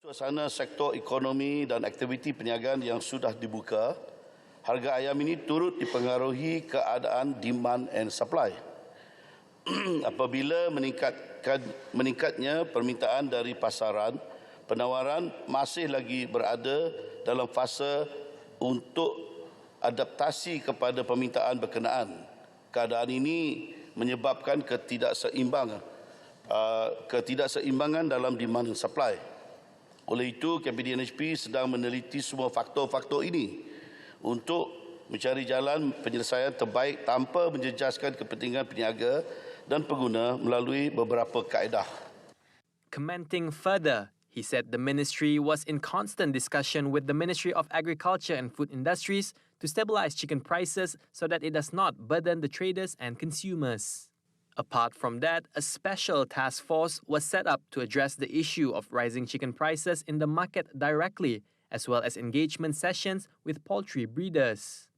Suasana sektor ekonomi dan aktiviti perniagaan yang sudah dibuka, harga ayam ini turut dipengaruhi keadaan demand and supply. Apabila meningkatnya permintaan dari pasaran, penawaran masih lagi berada dalam fasa untuk adaptasi kepada permintaan berkenaan. Keadaan ini menyebabkan ketidakseimbangan dalam demand dan supply. Oleh itu, Kabinet NHP sedang meneliti semua faktor-faktor ini untuk mencari jalan penyelesaian terbaik tanpa menjejaskan kepentingan peniaga dan pengguna melalui beberapa kaedah. Commenting further, he said the ministry was in constant discussion with the Ministry of Agriculture and Food Industries to stabilize chicken prices so that it does not burden the traders and consumers. Apart from that, a special task force was set up to address the issue of rising chicken prices in the market directly, as well as engagement sessions with poultry breeders.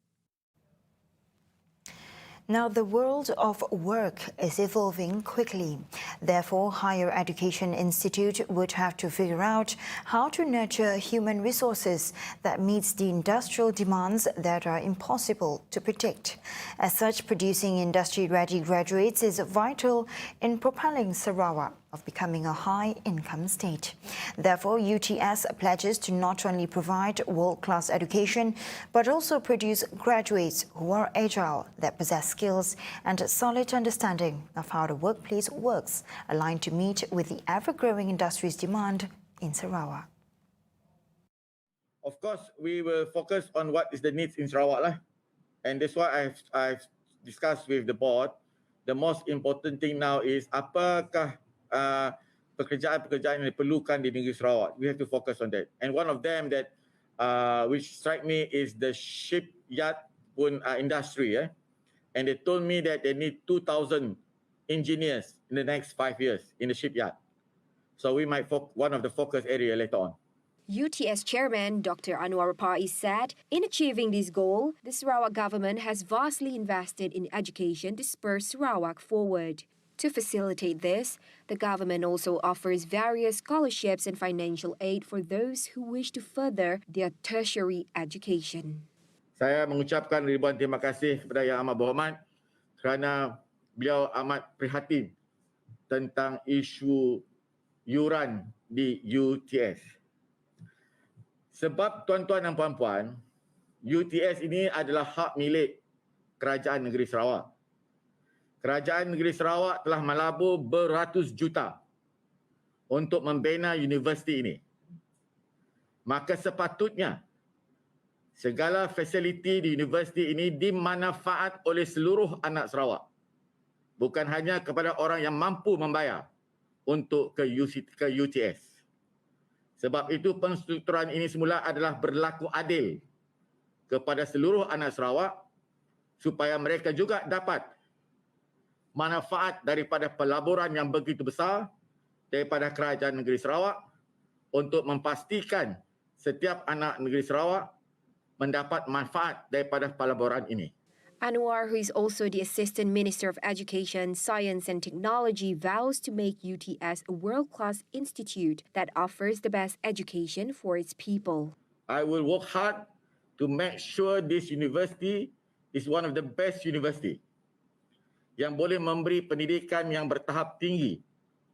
Now, the world of work is evolving quickly. Therefore, Higher Education Institute would have to figure out how to nurture human resources that meets the industrial demands that are impossible to predict. As such, producing industry-ready graduates is vital in propelling Sarawak of becoming a high-income state. Therefore, UTS pledges to not only provide world-class education, but also produce graduates who are agile, that possess skills and a solid understanding of how the workplace works, aligned to meet with the ever-growing industry's demand in Sarawak. Of course, we will focus on what is the needs in Sarawak. And that's why I've discussed with the board. The most important thing now is apakah pekerjaan-pekerjaan yang diperlukan di negeri Sarawak. We have to focus on that. And one of them that which strike me is the shipyard industry. And they told me that they need 2,000 engineers in the next 5 years in the shipyard. So we might one of the focus area later on. UTS Chairman Dr. Anwar Pai said, in achieving this goal, the Sarawak government has vastly invested in education to spur Sarawak forward. To facilitate this, the government also offers various scholarships and financial aid for those who wish to further their tertiary education. Saya mengucapkan ribuan terima kasih kepada Yang Amat Berhormat kerana beliau amat prihatin tentang isu yuran di UTS. Sebab tuan-tuan dan puan-puan, UTS ini adalah hak milik Kerajaan Negeri Sarawak. Kerajaan Negeri Sarawak telah melabur beratus juta untuk membina universiti ini. Maka sepatutnya segala fasiliti di universiti ini dimanfaat oleh seluruh anak Sarawak. Bukan hanya kepada orang yang mampu membayar untuk ke UTS. Sebab itu penstrukturan ini semula adalah berlaku adil kepada seluruh anak Sarawak supaya mereka juga dapat manfaat daripada pelaburan yang begitu besar daripada Kerajaan Negeri Sarawak untuk memastikan setiap anak negeri Sarawak mendapat manfaat daripada pelaburan ini. Anwar, who is also the Assistant Minister of Education, Science and Technology, vows to make UTS a world-class institute that offers the best education for its people. I will work hard to make sure this university is one of the best university yang boleh memberi pendidikan yang bertahap tinggi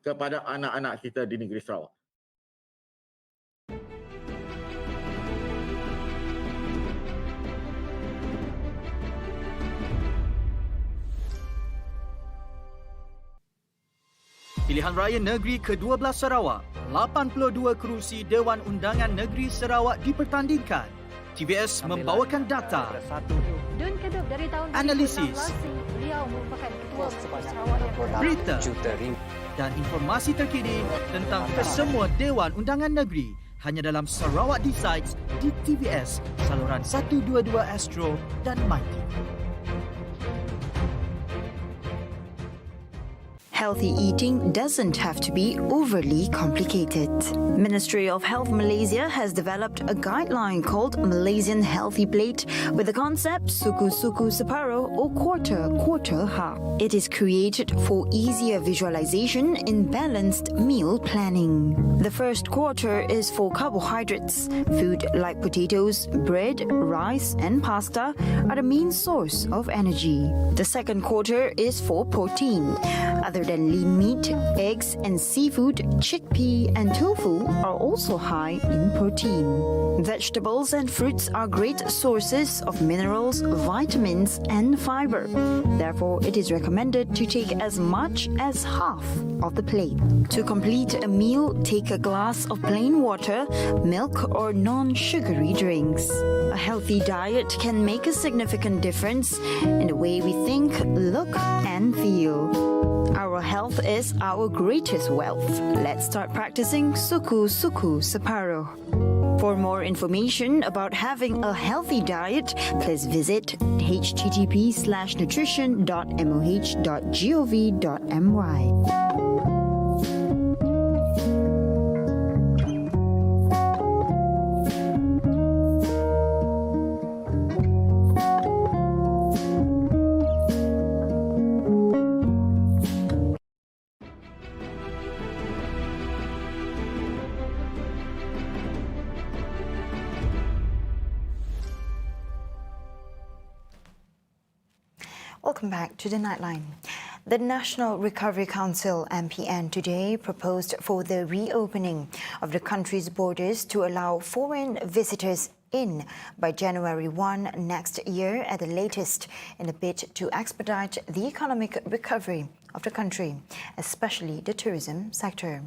kepada anak-anak kita di negeri Sarawak. Pilihan Raya Negeri ke-12 Sarawak, 82 kerusi Dewan Undangan Negeri Sarawak dipertandingkan. TVS membawakan data, analisis, berita dan informasi terkini tentang kesemua Dewan Undangan Negeri hanya dalam Sarawak Decides di TVS saluran 122 Astro dan MyTV. Healthy eating doesn't have to be overly complicated. Ministry of Health Malaysia has developed a guideline called Malaysian Healthy Plate with the concept suku-suku separuh or quarter half. It is created for easier visualization in balanced meal planning. The first quarter is for carbohydrates. Food like potatoes, bread, rice and pasta are the main source of energy. The second quarter is for protein. Other than lean meat, eggs and seafood, chickpea and tofu are also high in protein. Vegetables and fruits are great sources of minerals, vitamins and fiber. Therefore, it is recommended to take as much as half of the plate. To complete a meal, take a glass of plain water, milk or non-sugary drinks. A healthy diet can make a significant difference in the way we think, look and feel. Our health is our greatest wealth. Let's start practicing suku-suku separuh. For more information about having a healthy diet, please visit http:/nutrition.moh.gov.my. Welcome back to the Nightline. The National Recovery Council (NPN) today proposed for the reopening of the country's borders to allow foreign visitors in by January 1 next year at the latest, in a bid to expedite the economic recovery of the country, especially the tourism sector.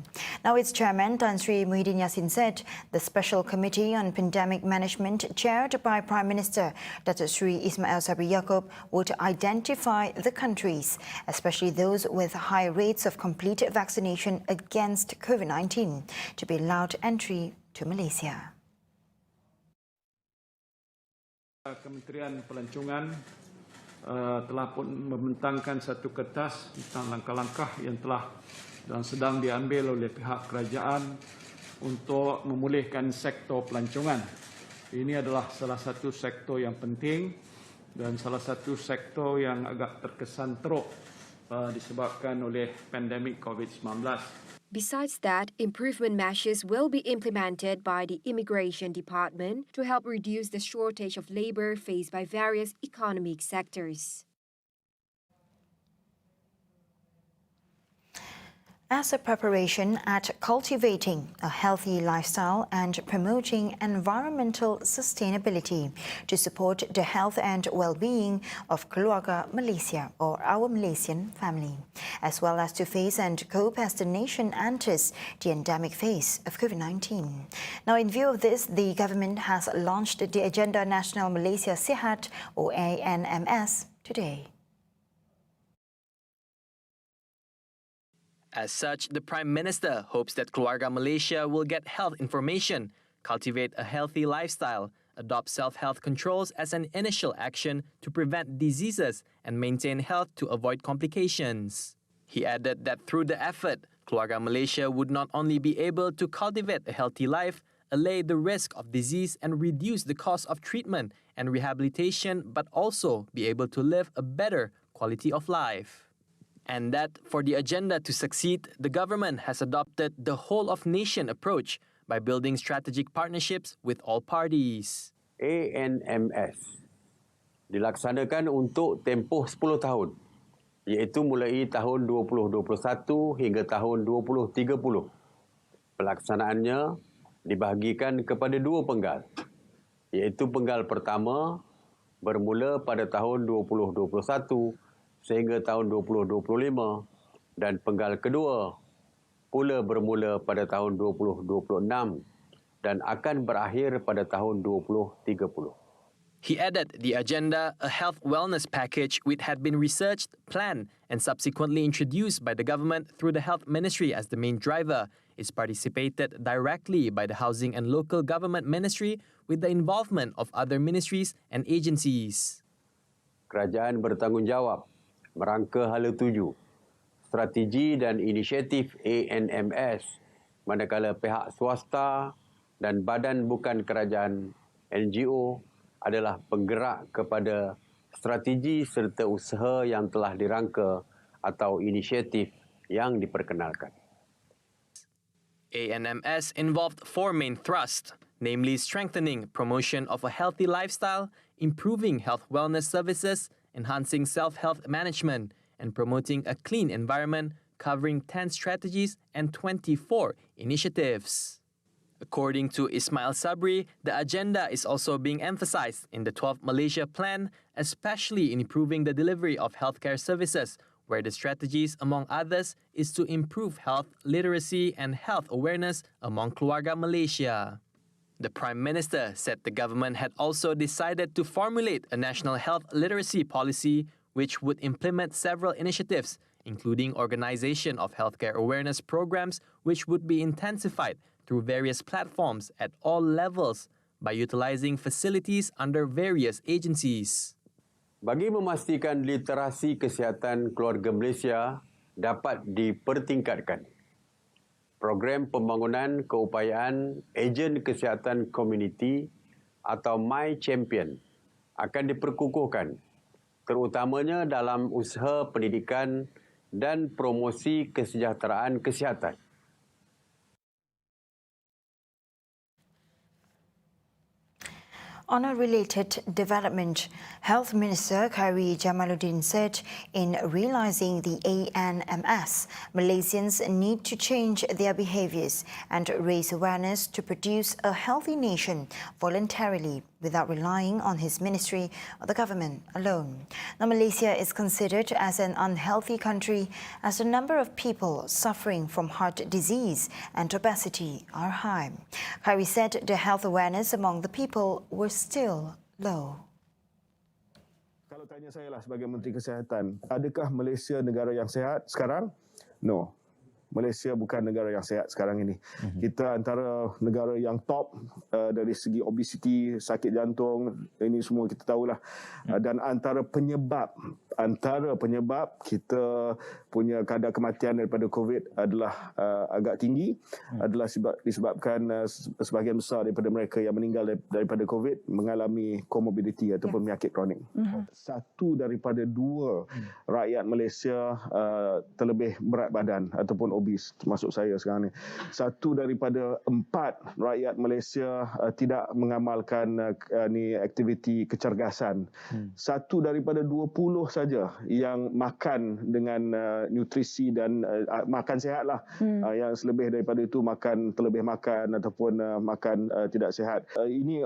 Now, its chairman, Tan Sri Muhyiddin Yassin, said the Special Committee on Pandemic Management, chaired by Prime Minister Datuk Sri Ismail Sabri Yaakob, would identify the countries, especially those with high rates of complete vaccination against COVID-19, to be allowed entry to Malaysia. Kementerian Pelancongan telah pun membentangkan satu kertas tentang langkah-langkah yang telah dan sedang diambil oleh pihak kerajaan untuk memulihkan sektor pelancongan. Ini adalah salah satu sektor yang penting dan salah satu sektor yang agak terkesan teruk disebabkan oleh pandemik COVID-19. Besides that, improvement measures will be implemented by the Immigration Department to help reduce the shortage of labour faced by various economic sectors. As a preparation at cultivating a healthy lifestyle and promoting environmental sustainability to support the health and well-being of Keluarga Malaysia, or our Malaysian family, as well as to face and cope as the nation enters the endemic phase of COVID-19. Now, in view of this, the government has launched the Agenda Nasional Malaysia Sihat, or ANMS, today. As such, the Prime Minister hopes that Keluarga Malaysia will get health information, cultivate a healthy lifestyle, adopt self-health controls as an initial action to prevent diseases and maintain health to avoid complications. He added that through the effort, Keluarga Malaysia would not only be able to cultivate a healthy life, allay the risk of disease and reduce the cost of treatment and rehabilitation, but also be able to live a better quality of life. And that for the agenda to succeed, the government has adopted the whole-of-nation approach by building strategic partnerships with all parties. ANMS dilaksanakan untuk tempoh 10 tahun, iaitu mulai tahun 2021 hingga tahun 2030. Pelaksanaannya dibahagikan kepada dua penggal, iaitu penggal pertama bermula pada tahun 2021 sehingga tahun 2025 dan penggal kedua pula bermula pada tahun 2026 dan akan berakhir pada tahun 2030. He added the agenda, a health wellness package which had been researched, planned and subsequently introduced by the government through the Health Ministry as the main driver, is participated directly by the Housing and Local Government Ministry with the involvement of other ministries and agencies. Kerajaan bertanggungjawab merangka hala tuju strategi dan inisiatif ANMS, manakala pihak swasta dan badan bukan kerajaan NGO adalah penggerak kepada strategi serta usaha yang telah dirangka atau inisiatif yang diperkenalkan. ANMS involved 4 main thrusts, namely strengthening promotion of a healthy lifestyle, improving health wellness services, enhancing self-health management, and promoting a clean environment, covering 10 strategies and 24 initiatives. According to Ismail Sabri, the agenda is also being emphasized in the 12th Malaysia Plan, especially in improving the delivery of healthcare services, where the strategies, among others, is to improve health literacy and health awareness among Keluarga Malaysia. The Prime Minister said the government had also decided to formulate a national health literacy policy which would implement several initiatives, including organisation of healthcare awareness programs which would be intensified through various platforms at all levels by utilising facilities under various agencies. Bagi memastikan literasi kesihatan keluarga Malaysia dapat dipertingkatkan, program pembangunan keupayaan ejen kesihatan komuniti atau My Champion akan diperkukuhkan, terutamanya dalam usaha pendidikan dan promosi kesejahteraan kesihatan. On a related development, Health Minister Khairi Jamaluddin said in realising the ANMS, Malaysians need to change their behaviours and raise awareness to produce a healthy nation voluntarily without relying on his ministry or the government alone. Now, Malaysia is considered as an unhealthy country as the number of people suffering from heart disease and obesity are high. Khairi said the health awareness among the people were still low. Kalau tanya saya lah sebagai Menteri Kesihatan, adakah Malaysia negara yang sihat sekarang? No. Malaysia bukan negara yang sihat sekarang ini. Kita antara negara yang top dari segi obesiti, sakit jantung, ini semua kita tahulah. Dan antara penyebab kita punya kadar kematian daripada COVID adalah agak tinggi, adalah disebabkan sebahagian besar daripada mereka yang meninggal daripada COVID mengalami komorbiditi ataupun penyakit kronik. 1 daripada 2 rakyat Malaysia terlebih berat badan ataupun obes, termasuk saya sekarang ni. 1 daripada 4 rakyat Malaysia tidak mengamalkan aktiviti kecergasan. 1 daripada 20 saja yang makan dengan nutrisi dan makan sihat lah. Yang selebih daripada itu makan terlebih makan ataupun makan tidak sihat. Ini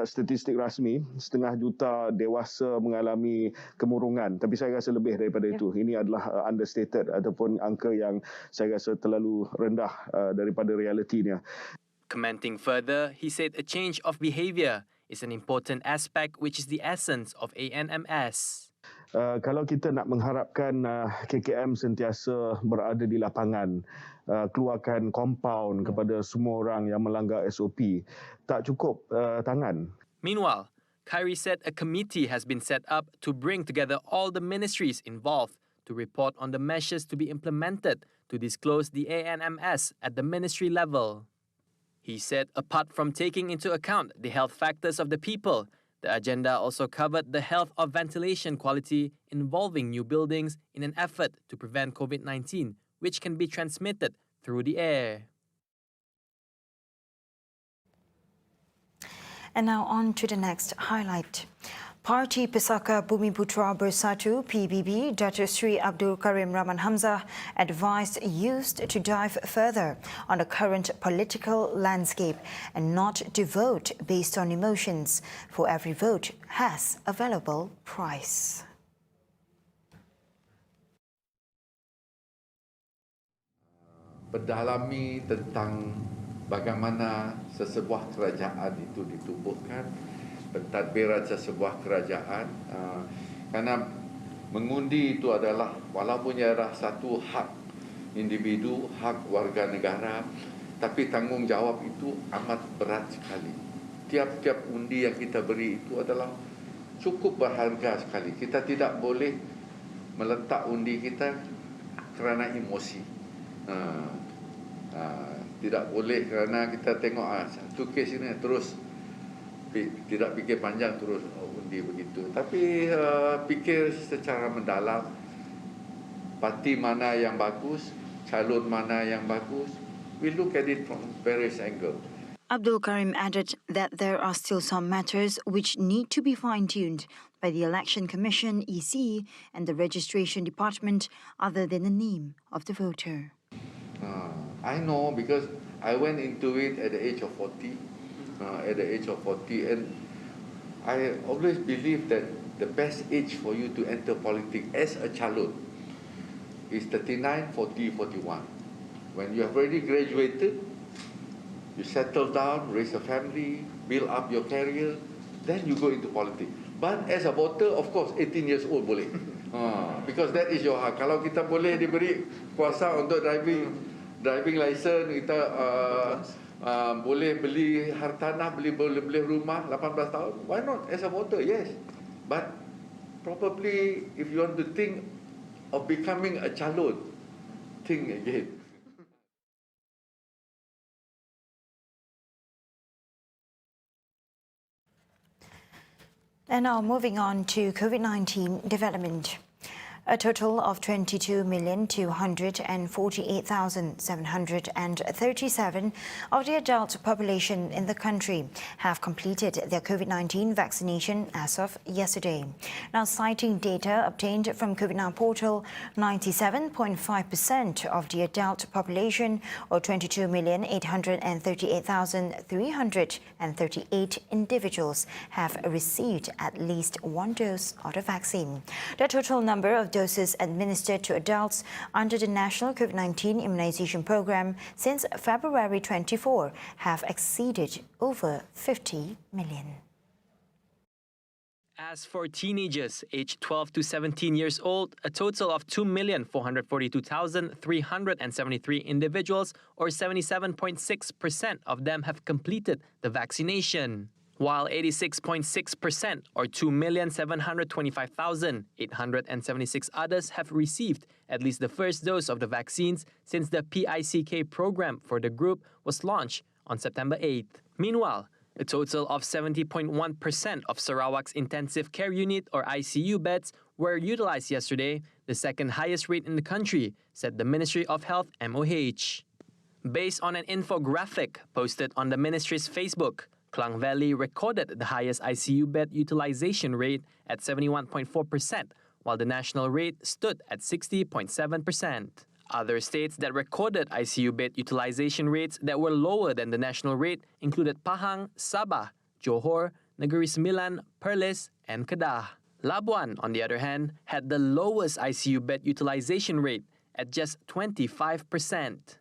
statistik rasmi, 500,000 juta dewasa mengalami kemurungan. Tapi saya rasa lebih daripada itu. Ini adalah understated ataupun angka yang saya rasa terlalu rendah daripada realitinya. Commenting further, he said a change of behaviour is an important aspect which is the essence of ANMS. Kalau kita nak mengharapkan KKM sentiasa berada di lapangan, keluarkan compound kepada semua orang yang melanggar SOP, tak cukup tangan. Meanwhile, Khairi said a committee has been set up to bring together all the ministries involved to report on the measures to be implemented to disclose the ANMS at the ministry level. He said apart from taking into account the health factors of the people, the agenda also covered the health of ventilation quality involving new buildings in an effort to prevent COVID-19, which can be transmitted through the air. And now on to the next highlight. Parti Pesaka Bumiputra Bersatu PBB Datuk Seri Abdul Karim Rahman Hamzah advised youth to dive further on the current political landscape and not to vote based on emotions, for every vote has a valuable price. Berdalami tentang bagaimana sesebuah kerajaan itu ditubuhkan, pentadbiran sesebuah kerajaan, karena mengundi itu adalah walaupun ialah satu hak individu, hak warga negara, tapi tanggungjawab itu amat berat sekali. Tiap-tiap undi yang kita beri itu adalah cukup berharga sekali. Kita tidak boleh meletak undi kita kerana emosi. Tidak boleh kerana kita tengok satu kes ini terus tidak fikir panjang terus undi begitu. Tapi fikir secara mendalam, parti mana yang bagus, calon mana yang bagus. We look at it from various angles. Abdul Karim added that there are still some matters which need to be fine-tuned by the Election Commission, EC, and the Registration Department other than the name of the voter. I know because I went into it at the age of 40, and I always believe that the best age for you to enter politics as a calon is 39, 40, 41. When you have already graduated, you settle down, raise a family, build up your career, then you go into politics. But as a voter, of course, 18 years old boleh. Because that is your hak. Kalau kita boleh diberi kuasa untuk driving license, kita boleh beli hartanah, boleh beli rumah 18 tahun. Why not? As a voter, yes. But probably if you want to think of becoming a calon, think again. And now moving on to COVID-19 development. A total of 22,248,737 of the adult population in the country have completed their COVID-19 vaccination as of yesterday. Now, citing data obtained from COVID-19 portal, 97.5% of the adult population, or 22,838,338 individuals, have received at least one dose of the vaccine. The total number of doses administered to adults under the National COVID-19 Immunization Program since February 24 have exceeded over 50 million. As for teenagers aged 12 to 17 years old, a total of 2,442,373 individuals, or 77.6% of them, have completed the vaccination, while 86.6%, or 2,725,876 others, have received at least the first dose of the vaccines since the PICK program for the group was launched on September 8th. Meanwhile, a total of 70.1% of Sarawak's intensive care unit, or ICU, beds were utilized yesterday, the second highest rate in the country, said the Ministry of Health, MOH. Based on an infographic posted on the ministry's Facebook, Klang Valley recorded the highest ICU bed utilization rate at 71.4%, while the national rate stood at 60.7%. Other states that recorded ICU bed utilization rates that were lower than the national rate included Pahang, Sabah, Johor, Negeri Sembilan, Perlis, and Kedah. Labuan, on the other hand, had the lowest ICU bed utilization rate at just 25%.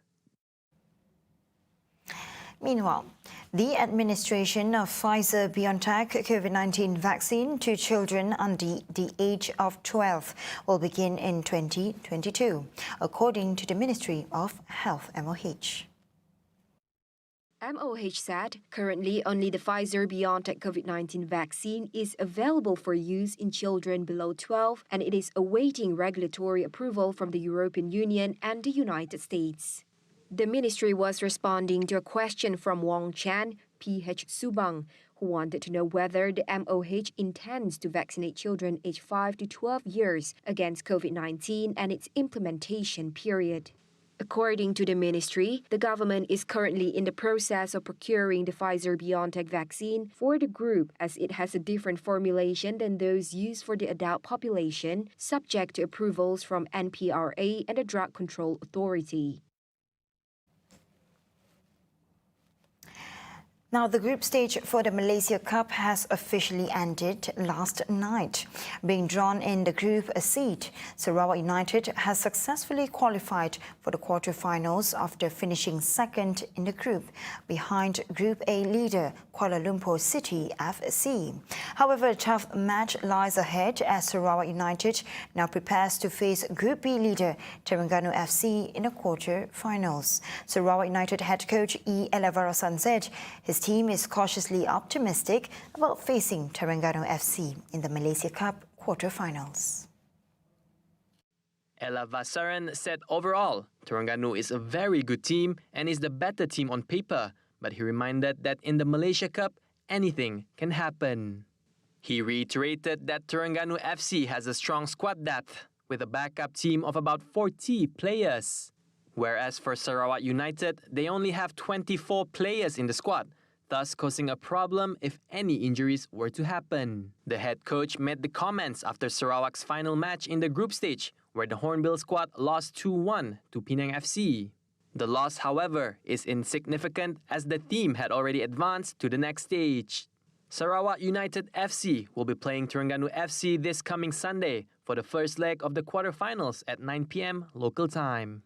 Meanwhile, the administration of Pfizer-BioNTech COVID-19 vaccine to children under the age of 12 will begin in 2022, according to the Ministry of Health, MOH. MOH said currently only the Pfizer-BioNTech COVID-19 vaccine is available for use in children below 12, and it is awaiting regulatory approval from the European Union and the United States. The ministry was responding to a question from Wong Chan, PH Subang, who wanted to know whether the MOH intends to vaccinate children aged 5 to 12 years against COVID-19 and its implementation period. According to the ministry, the government is currently in the process of procuring the Pfizer-BioNTech vaccine for the group, as it has a different formulation than those used for the adult population, subject to approvals from NPRA and the Drug Control Authority. Now, the group stage for the Malaysia Cup has officially ended last night. Being drawn in the Group C, Sarawak United has successfully qualified for the quarter-finals after finishing second in the group, behind Group A leader Kuala Lumpur City FC. However, a tough match lies ahead as Sarawak United now prepares to face Group B leader Terengganu FC in the quarter-finals. Sarawak United head coach E. Elevarasan said his team is cautiously optimistic about facing Terengganu FC in the Malaysia Cup quarter-finals. Ella Vasaran said overall, Terengganu is a very good team and is the better team on paper, but he reminded that in the Malaysia Cup, anything can happen. He reiterated that Terengganu FC has a strong squad depth with a backup team of about 40 players. Whereas for Sarawak United, they only have 24 players in the squad, thus causing a problem if any injuries were to happen. The head coach made the comments after Sarawak's final match in the group stage, where the Hornbill squad lost 2-1 to Penang FC. The loss, however, is insignificant as the team had already advanced to the next stage. Sarawak United FC will be playing Terengganu FC this coming Sunday for the first leg of the quarterfinals at 9 p.m. local time.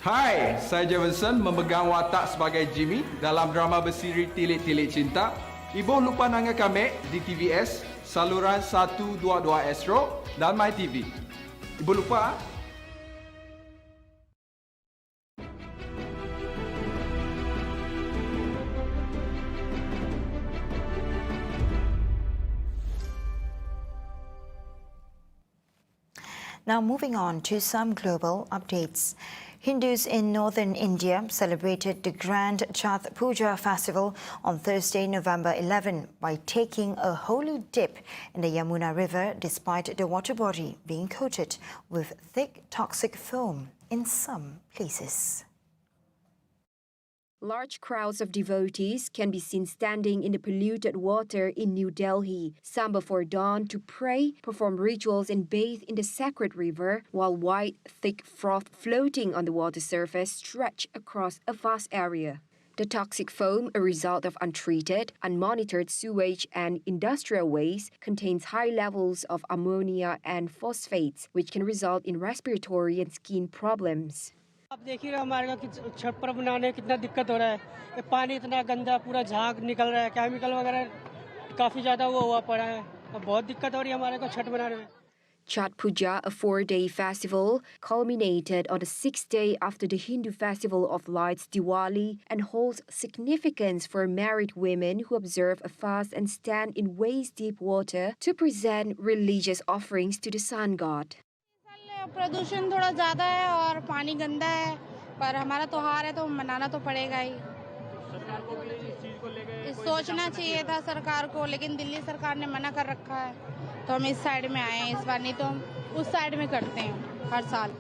Hai, saya Jameson memegang watak sebagai Jimmy dalam drama bersiri Tilik-Tilik Cinta. Ibu lupa nanga kami di TVS, saluran 122 Astro dan My TV. Ibu lupa? Now moving on to some global updates. Hindus in northern India celebrated the grand Chhath Puja festival on Thursday, November 11 by taking a holy dip in the Yamuna River despite the water body being coated with thick toxic foam in some places. Large crowds of devotees can be seen standing in the polluted water in New Delhi, some before dawn to pray, perform rituals and bathe in the sacred river, while white, thick froth floating on the water surface stretch across a vast area. The toxic foam, a result of untreated, unmonitored sewage and industrial waste, contains high levels of ammonia and phosphates, which can result in respiratory and skin problems. आप देख ही रहे हमारे को छत पर बनाने में कितना दिक्कत हो रहा है ये पानी इतना गंदा पूरा झाग निकल रहा है केमिकल वगैरह काफी ज्यादा वो हुआ पड़ा है अब बहुत दिक्कत हो रही है हमारे को छत बनाने में Chhath Puja, a 4-day festival, culminated on the 6th day after the Hindu festival of lights Diwali and holds significance for married women who observe a fast and stand in waist-deep water to present religious offerings to the sun god. प्रदूषण थोड़ा ज़्यादा है और पानी गंदा है पर हमारा त्योहार है तो मनाना तो पड़ेगा ही सरकार को भी इस चीज़ को लेकर सोचना चाहिए था सरकार को लेकिन दिल्ली सरकार ने मना कर रखा है तो हम इस साइड में आए हैं इस बार नहीं तो हम उस साइड में करते हैं हर साल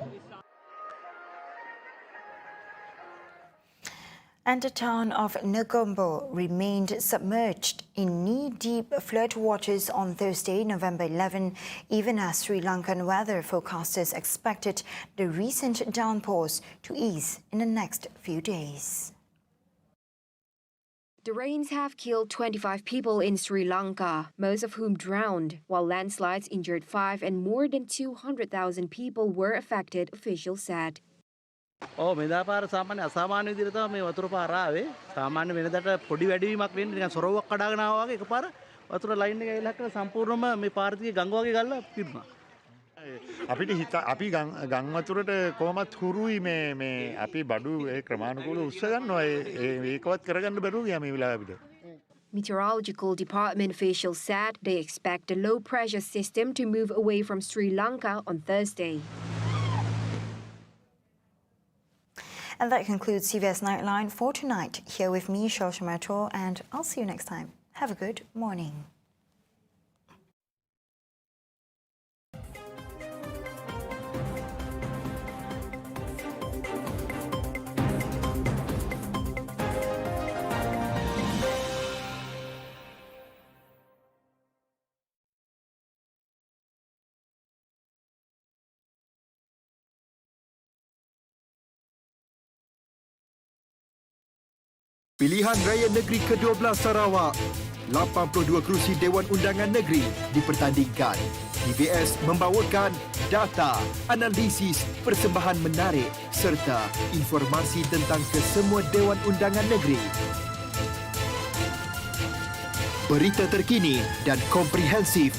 And the town of Negombo remained submerged in knee-deep flood waters on Thursday, November 11, even as Sri Lankan weather forecasters expected the recent downpours to ease in the next few days. The rains have killed 25 people in Sri Lanka, most of whom drowned, while landslides injured 5 and more than 200,000 people were affected, officials said. මෙදා පාර සාමාන්‍ය අසාමාන්‍ය විදිහට තමයි මේ වතුර පාර ආවේ. සාමාන්‍ය වෙනදාට පොඩි වැඩිවීමක් වෙන්නේ නිකන් සොරවක් කඩාගෙන ආවා වගේ එකපාර වතුර ලයින් එක ඇවිල්ලා කරලා සම්පූර්ණයෙන්ම මේ පාර දිගේ ගඟ වගේ ගල්ලා පිරුණා. අපිට අපි ගම් වතුරට කොහොමත් හුරුයි මේ අපි බඩු ඒ ක්‍රමානුකූලව උස්ස ගන්නවා ඒකවත් කරගන්න බැරුව ගියා මේ වෙලාව අපිට. Meteorological department officials said they expect the low pressure system to move away from Sri Lanka on Thursday. And that concludes TVS Nightline for tonight. Here with me, Shosha Mato, and I'll see you next time. Have a good morning. Pilihan Raya Negeri ke-12 Sarawak 82 kerusi Dewan Undangan Negeri dipertandingkan. TVS membawakan data, analisis, persembahan menarik serta informasi tentang kesemua Dewan Undangan Negeri. Berita terkini dan komprehensif.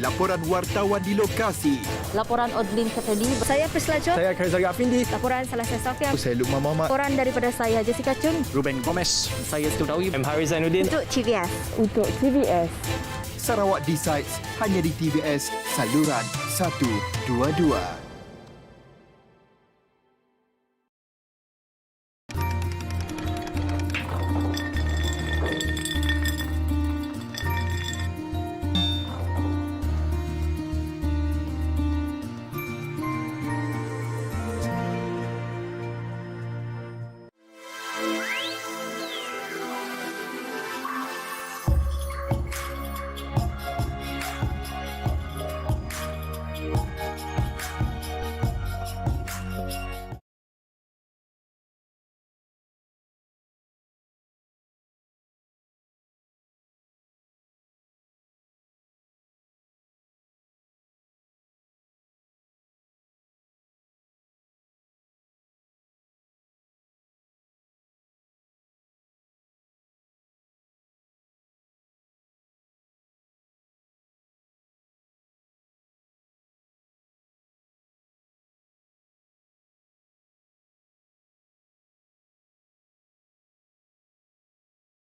Laporan wartawan di lokasi. Laporan Odlin Ketedi. Saya Prisla Chok. Saya Kaizal Afindi. Laporan Salasa Safian. Saya Lukman Muhammad. Laporan daripada saya Jessica Chun. Ruben Gomez. Saya Studawi. M. Haris Zainuddin. Untuk TVS. Untuk TVS. Sarawak Decides hanya di TVS saluran 122.